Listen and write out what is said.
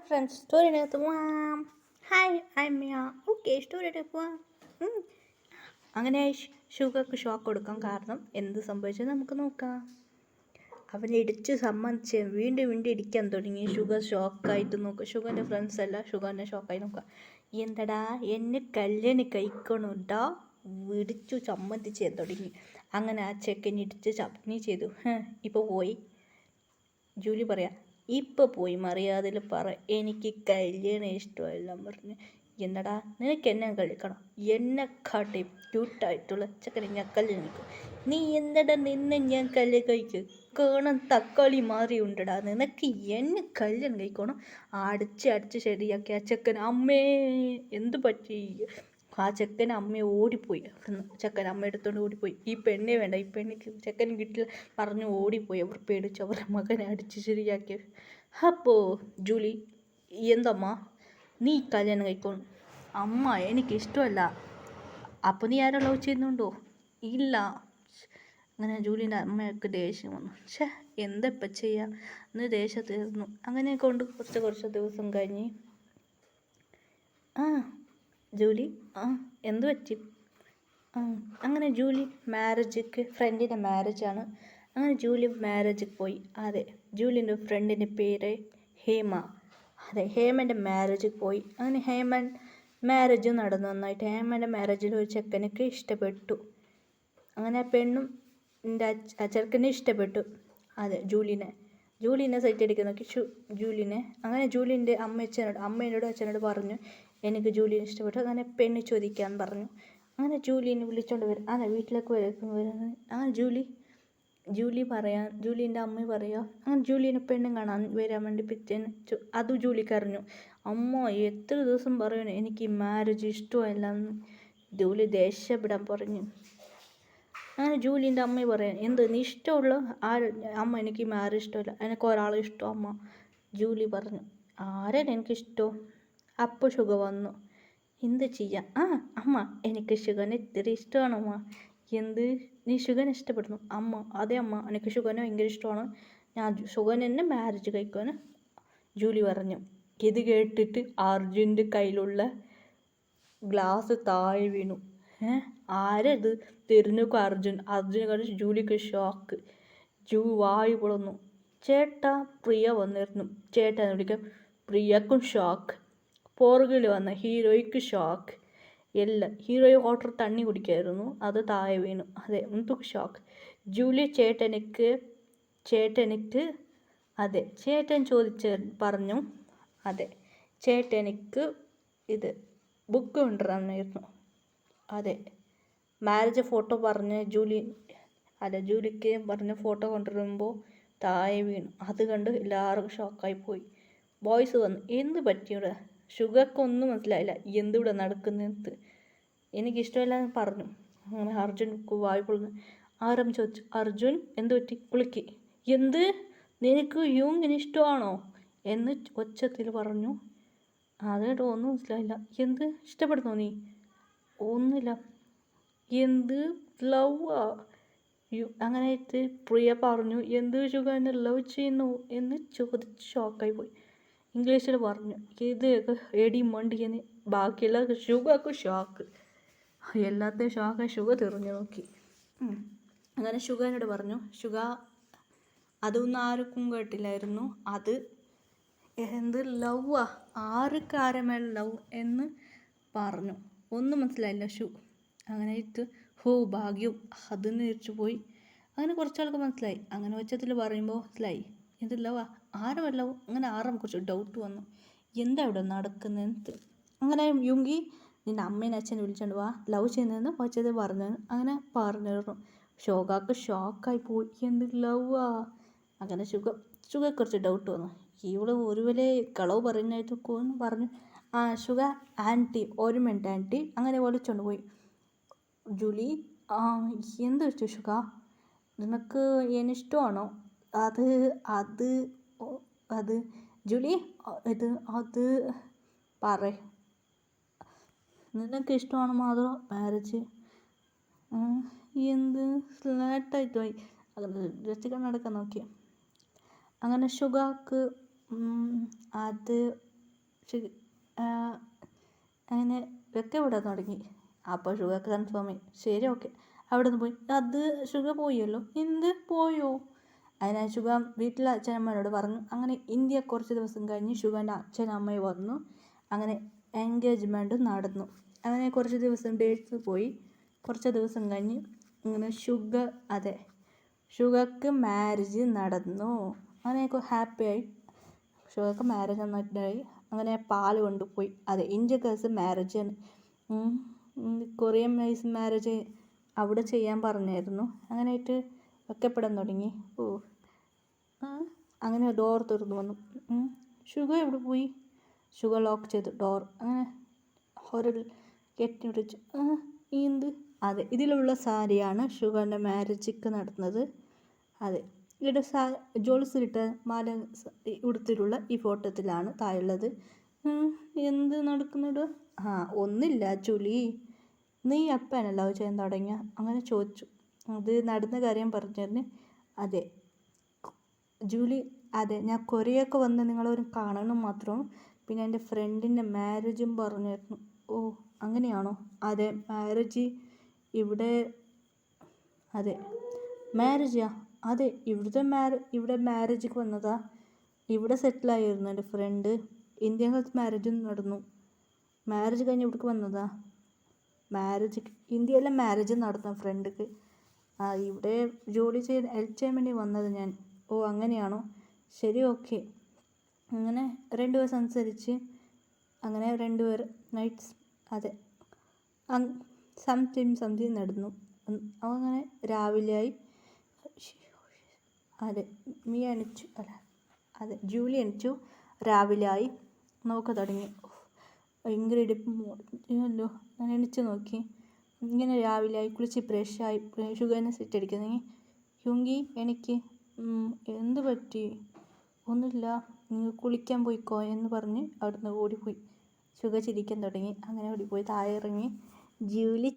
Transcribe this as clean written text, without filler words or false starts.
Friends സ്റ്റോറിനകത്ത് പോവാം. Hi I മിയ. ഓക്കെ സ്റ്റോറിയുടെ പോവാം. അങ്ങനെ ഷുഗർക്ക് ഷോക്ക് കൊടുക്കാം. കാരണം എന്ത് സംഭവിച്ചത് നമുക്ക് നോക്കാം. അവൻ ഇടിച്ച് സമ്മതിച്ച് വീണ്ടും വീണ്ടും ഇടിക്കാൻ തുടങ്ങി. ഷുഗർ ഷോക്കായിട്ട് നോക്കുക. ഷുഗറിൻ്റെ ഫ്രണ്ട്സ് എല്ലാം ഷുഗറിനെ ഷോക്കായി നോക്കുക. എന്തടാ എന്നെ കല്യാണി കഴിക്കണുണ്ടോ? ഇടിച്ചു സമ്മതിച്ച് തുടങ്ങി. അങ്ങനെ ആ ചെക്കൻ ഇടിച്ച് ചട്നി ചെയ്തു. ഇപ്പോൾ പോയി. ജൂലി പറയാം, ഇപ്പോൾ പോയി മറിയാതിൽ പറ, എനിക്ക് കല്യാണം ഇഷ്ടമല്ല പറഞ്ഞ്. എന്നടാ നിനക്ക് എന്നെ കളിക്കണം? എന്നെക്കാട്ടി ക്യൂട്ടായിട്ടുള്ള ചെക്കനെ ഞാൻ കല്യാണം കഴിക്കും. നീ എന്തടാ നിന്നെ ഞാൻ കല്യാണം കഴിക്കും? കാണാൻ തക്കാളി മാറിയുണ്ടടാ നിനക്ക് എന്നെ കല്യാണം കഴിക്കണം? അടിച്ച് ശരിയാക്കി ആ ചെക്കൻ. അമ്മേ എന്ത് പറ്റി? ആ ചെക്കൻ അമ്മയെ ഓടിപ്പോയി. ചെക്കൻ അമ്മ എടുത്തുകൊണ്ട് ഓടിപ്പോയി. ഈ പെണ്ണെ വേണ്ട, ഈ പെണ്ണിക്ക് ചെക്കൻ കിട്ടില്ല പറഞ്ഞു ഓടിപ്പോയി. അവർ പേടിച്ചു അവരുടെ മകനെ അടിച്ച് ശരിയാക്കി. അപ്പോൾ ജൂലി, എന്തമ്മ നീ കല്യാണം കഴിക്കണം? അമ്മ എനിക്കിഷ്ടമല്ല. അപ്പോൾ നീ ആരോ ലവ് ചെയ്യുന്നുണ്ടോ? ഇല്ല. അങ്ങനെ ജൂലിൻ്റെ അമ്മയൊക്കെ ദേഷ്യം വന്നു. എന്തപ്പം ചെയ്യാം എന്ന് ദേഷ്യത്തിരുന്നു. അങ്ങനെ കൊണ്ട് കുറച്ച് ദിവസം കഴിഞ്ഞ് ജൂലി എന്ത് പറ്റി? അങ്ങനെ ജൂലി മാരേജിക്ക്, ഫ്രണ്ടിൻ്റെ മാരേജാണ്. അങ്ങനെ ജൂലി മാരേജിൽ പോയി. അതെ, ജൂലിൻ്റെ ഫ്രണ്ടിൻ്റെ പേര് ഹേമ. അതെ, ഹേമൻ്റെ മാരേജിൽ പോയി. അങ്ങനെ ഹേമൻ മാരേജ് നടന്നു നന്നായിട്ട്. ഹേമൻ്റെ മാരേജിൽ ഒരു ചെക്കനൊക്കെ ഇഷ്ടപ്പെട്ടു. അങ്ങനെ ആ പെണ്ണും ആ ചെറുക്കനെ ഇഷ്ടപ്പെട്ടു. അതെ, ജൂലിനെ സൈറ്റ് അടിക്കാൻ നോക്കി ജൂലിനെ. അങ്ങനെ ജൂലിൻ്റെ അമ്മയോട് അച്ഛനോട് പറഞ്ഞു, എനിക്ക് ജൂലിനെ ഇഷ്ടപ്പെട്ടു. അങ്ങനെ പെണ്ണ് ചോദിക്കാൻ പറഞ്ഞു. അങ്ങനെ ജൂലിനെ വിളിച്ചോണ്ട് വരും. അതെ, വീട്ടിലേക്ക് വരുന്നത്. അങ്ങനെ ജൂലിൻ്റെ അമ്മ പറയാ. അങ്ങനെ ജൂലിനെ പെണ്ണും കാണാൻ വരാൻ വേണ്ടി പിറ്റേന്ന് അതും ജൂലിക്ക് അറിഞ്ഞു. അമ്മ എത്ര ദിവസം പറയണു എനിക്ക് ഈ മാരേജ് ഇഷ്ടമല്ലെന്ന്. ജൂലി ദേഷ്യപ്പെടാൻ പറഞ്ഞു. അങ്ങനെ ജൂലിൻ്റെ അമ്മ പറയാൻ, എന്ത് നീ ഇഷ്ടമുള്ള അമ്മ, എനിക്ക് ഈ മാരേജ് ഇഷ്ടമല്ല, എനിക്ക് ഒരാളെ ഇഷ്ടം അമ്മ. ജൂലി പറഞ്ഞു, ആരാണ് എനിക്കിഷ്ടം? അപ്പോൾ ഷുഗ വന്നു. എന്ത് ചെയ്യാം? അമ്മ, എനിക്ക് ഷുഗനെ ഇത്തിരി ഇഷ്ടമാണമ്മ. എന്ത്, നീ ഷുഗനെ ഇഷ്ടപ്പെടുന്നു? അമ്മ, അതെ അമ്മ, എനിക്ക് ഷുഗനെ ഭയങ്കര ഇഷ്ടമാണ്. ഞാൻ ഷുഗൻ എന്നെ മാരേജ് കഴിക്കുമെന്ന് ജൂലി പറഞ്ഞു. ഇത് കേട്ടിട്ട് അർജുൻ്റെ കയ്യിലുള്ള ഗ്ലാസ് താഴെ വീണു. ആരത് തിരിഞ്ഞുക്കും അർജുനെ കണ്ട് ജൂലിക്ക് ഷോക്ക്. വായു പൊളന്നു. ചേട്ടാ, പ്രിയ വന്നിരുന്നു. ചേട്ടാന്ന് വിളിക്കാം. പ്രിയക്കും ഷോക്ക്. പുറകിൽ വന്ന ഹീറോയ്ക്ക് ഷോക്ക്. എല്ലാം ഹീറോയെ വാട്ടർ തണ്ണി കുടിക്കായിരുന്നു, അത് താഴെ വീണു. അതെ, എന്തൊക്കെ ഷോക്ക്. ജൂലി ചേട്ടനിക്ക് അതെ, ചേട്ടൻ പറഞ്ഞു. അതെ, ചേട്ടനിക്ക് ഇത് ബുക്ക് കൊണ്ടുവരാനായിരുന്നു. അതെ, മാരേജ് ഫോട്ടോ പറഞ്ഞ് ജൂലിക്ക് പറഞ്ഞ് ഫോട്ടോ കൊണ്ടുവരുമ്പോൾ താഴെ വീണു. അത് കണ്ട് എല്ലാവർക്കും ഷോക്കായി പോയി. ബോയ്സ് വന്നു. എന്ത് പറ്റിയുടെ? ഷുഗർക്കൊന്നും മനസ്സിലായില്ല എന്തിവിടെ നടക്കുന്നത്. എനിക്കിഷ്ടമില്ലെന്ന് പറഞ്ഞു. അങ്ങനെ അർജുൻ വായു പൊളുന്നു. ആരം ചോദിച്ചു, അർജുൻ എന്ത് പറ്റി? കുളിക്ക്. എന്ത്, നിനക്ക് യുങ്ങിന് ഇഷ്ടമാണോ എന്ന് ഒച്ചത്തിൽ പറഞ്ഞു. അതേട്ടോ, ഒന്നും മനസ്സിലായില്ല. എന്ത് ഇഷ്ടപ്പെടുന്നോ നീ? ഒന്നുമില്ല. എന്ത് ലവ്? അങ്ങനെയായിട്ട് പ്രിയ പറഞ്ഞു. എന്ത് ഷുഗറിനെ ലവ് ചെയ്യുന്നു എന്ന് ചോദിച്ച് ഷോക്കായി പോയി. ഇംഗ്ലീഷിൽ പറഞ്ഞു, ഇത് എടി മണ്ടിയെന്ന്. ബാക്കിയുള്ള ഷുഗർക്ക് ഷോക്ക്. എല്ലാத்தைയും ഷോക്കായി ഷുഗർ തിരിഞ്ഞു നോക്കി. അങ്ങനെ ഷുഗറിനോട് പറഞ്ഞു. അതൊന്നും ആർക്കും കേട്ടില്ലായിരുന്നു. അത് എന്ത് ലവ്വാ, ആർക്കാരമേൽ ലവ് എന്ന് പറഞ്ഞു. ഒന്നും മനസ്സിലായില്ല അങ്ങനെ ഇത് ഭാഗ്യം അത് തിരിച്ചു പോയി. അങ്ങനെ കുറച്ചാൾക്ക് മനസ്സിലായി. അങ്ങനെ ഒച്ചത്തിൽ പറയുമ്പോൾ മനസ്സിലായി എന്ത് ലവാ, ആരുമല്ല. അങ്ങനെ കുറച്ച് ഡൗട്ട് വന്നു. എന്താ ഇവിടെ നടക്കുന്നത്? അങ്ങനെ യുങ്കി, നിൻ്റെ അമ്മേനെ അച്ഛനെ വിളിച്ചോണ്ട് വാ, ലവ് ചെയ്യുന്നതെന്ന് ഒച്ചത്തിൽ പറഞ്ഞു. അങ്ങനെ പറഞ്ഞിരുന്നു. ഷോക്കാക്ക് ഷോക്കായി പോയി. എന്ത് ലവാ? അങ്ങനെ ഷുഗ കുറച്ച് ഡൗട്ട് വന്നു. ഇവിടെ ഒരുപോലെ കളവ് പറയുന്നതായിട്ടൊക്കെ പറഞ്ഞു. ഷുഗ ആൻറ്റി, ഒരു മിനിറ്റ് ആൻറ്റി, അങ്ങനെ വിളിച്ചോണ്ട് പോയി. ജൂലി, എന്ത് വെച്ചു ഷുഗ? നിനക്ക് എന്നെ ഇഷ്ടമാണോ? അത് ജൂലി, അത് പറ, നിനക്ക് ഇഷ്ടമാണോ മാത്രം മാരേജ്? എന്ത് ലേട്ടായിട്ട് പോയി. അങ്ങനെ രസിക്കാൻ നടക്കാൻ നോക്കി. അങ്ങനെ ഷുഗർക്ക് അത് അങ്ങനെ വിടാൻ തുടങ്ങി. അപ്പോൾ ഷുഗർക്ക് കൺഫേം ആയി. ശരി ഓക്കെ, അവിടെ നിന്ന് പോയി. അത് ഷുഗർ പോയല്ലോ. എന്ത് പോയോ? അതിന് ഷുഗർ വീട്ടിലെ അച്ഛനമ്മയോട് പറഞ്ഞു. അങ്ങനെ ഇന്ത്യ കുറച്ച് ദിവസം കഴിഞ്ഞ് ഷുഗറിൻ്റെ അച്ഛനമ്മയും വന്നു. അങ്ങനെ എൻഗേജ്മെൻറ്റ് നടന്നു. അങ്ങനെ കുറച്ച് ദിവസം ഡേറ്റ്സ് പോയി. കുറച്ച് ദിവസം കഴിഞ്ഞ് അങ്ങനെ ഷുഗർക്ക് മാരേജ് നടന്നു. അങ്ങനെയൊക്കെ ഹാപ്പിയായി. ഷുഗർക്ക് മാരേജ് നന്നായി. അങ്ങനെ പാല് കൊണ്ടുപോയി. India case marriage Korean nice marriage അവിടെ ചെയ്യാൻ പറഞ്ഞായിരുന്നു. അങ്ങനെയായിട്ട് വെക്കപ്പെടാൻ തുടങ്ങി. അങ്ങനെ ഡോർ തുറന്നു വന്നു. ഷുഗർ എവിടെ പോയി? ഷുഗർ ലോക്ക് ചെയ്തു ഡോർ. അങ്ങനെ ഹൊറൽ കെട്ടി പിടിച്ചു. എന്ത്? ഇതിലുള്ള സാരിയാണ് ഷുഗറിൻ്റെ മാരേജിക്ക് നടന്നത്. ഇവിടെ ജോൾസിലിട്ട മാല ഉടുത്തിട്ടുള്ള ഈ ഫോട്ടോത്തിലാണ് താഴുള്ളത്. എന്ത് നടക്കുന്നുണ്ട്? ഒന്നില്ല ജൂലി, നീ എപ്പോഴാണ് ലവ് ചെയ്യാൻ തുടങ്ങിയ? അങ്ങനെ ചോദിച്ചു. അത് നടന്ന കാര്യം പറഞ്ഞിരുന്നു. ജൂലി, ഞാൻ കൊറിയൊക്കെ വന്ന് നിങ്ങളൊരു കാണണം മാത്രം. പിന്നെ എൻ്റെ ഫ്രണ്ടിൻ്റെ മാരേജും പറഞ്ഞിരുന്നു. ഓ അങ്ങനെയാണോ? മാരേജ് ഇവിടെ. മാരേജാ? ഇവിടെ മാരേജിക്ക് വന്നതാ. ഇവിടെ സെറ്റിലായിരുന്നു എൻ്റെ ഫ്രണ്ട്. ഇന്ത്യൻ മാരേജും നടന്നു. മാരേജ് കഴിഞ്ഞ് ഇവിടേക്ക് വന്നതാ. ഇന്ത്യയിലെ മാരേജ് നടന്ന ഫ്രണ്ടിക്ക്. ഇവിടെ ജോലി ഹെൽപ്പ് ചെയ്യാൻ വേണ്ടി വന്നത് ഞാൻ. ഓ അങ്ങനെയാണോ? ശരി ഓക്കെ. അങ്ങനെ രണ്ടുപേർ സംസാരിച്ച് അങ്ങനെ രണ്ടുപേർ നൈറ്റ്സ് സംതിങ് നടന്നു. അങ്ങനെ രാവിലെയായി. ജൂലി എണിച്ചു. രാവിലെയായി. നോക്കാൻ തുടങ്ങി. ഭയങ്കര ഇടുപ്പല്ലോ. ഞാൻ എണിച്ച് നോക്കി. ഇങ്ങനെ രാവിലെയായി. കുളിച്ച് ഫ്രഷായി. ഷുഗറിനെ സെറ്റ് അടിക്കുന്നു. യുങ്കി എനിക്ക് എന്ത് പറ്റി? ഒന്നുമില്ല, നിങ്ങൾ കുളിക്കാൻ പോയിക്കോ എന്ന് പറഞ്ഞ് അവിടുന്ന് ഓടിപ്പോയി. ഷുഗർ ചിരിക്കാൻ തുടങ്ങി. അങ്ങനെ ഓടിപ്പോയി താഴെ ഇറങ്ങി. ജൂലി